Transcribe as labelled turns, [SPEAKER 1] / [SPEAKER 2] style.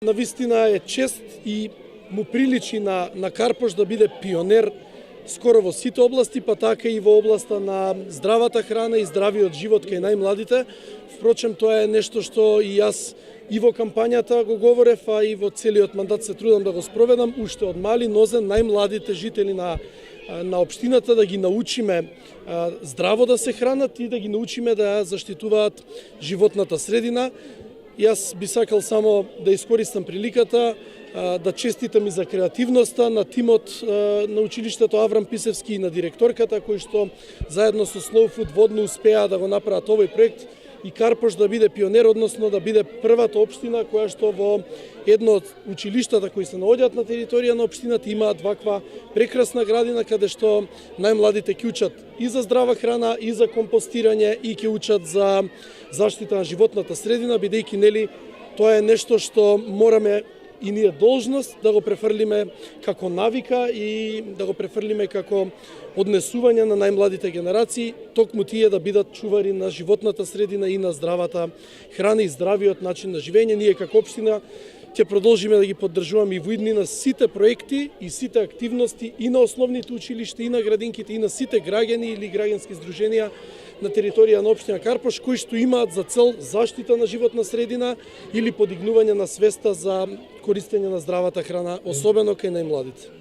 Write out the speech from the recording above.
[SPEAKER 1] Навистина е чест и му приличи на Карпош да биде пионер скоро во сите области, па така и во областа на здравата храна и здравиот живот кај најмладите. Впрочем, тоа е нешто што и јас и во кампањата го говорев, а и во целиот мандат се трудам да го спроведам, уште од мали нозен најмладите жители на општината да ги научиме здраво да се хранат и да ги научиме да заштитуваат животната средина. Јас би сакал само да искористам приликата да честитам и за креативноста на тимот на училиштето Аврам Писевски и на директорката, кои што заедно со Slow Food водно успеа да го направат овој проект и Карпош да биде пионер, односно да биде првата општина која што во едно од училиштата кои се наоѓаат на територија на општината имаат ваква прекрасна градина каде што најмладите ќе учат и за здрава храна, и за компостирање, и ќе учат за заштита на животната средина, бидејќи нели тоа е нешто што мораме и ние должност да го префрлиме како навика и да го префрлиме како однесување на најмладите генерации, токму тие да бидат чувари на животната средина и на здравата храна и здравиот начин на живење. Ние како општина ќе продолжиме да ги поддржуваме и во иднина сите проекти и сите активности и на основните училишта, и на градинките, и на сите граѓани или граѓански здруженија на територија на општина Карпош, кои што имаат за цел заштита на животна средина или подигнување на свеста за користење на здравата храна, особено кај најмладите.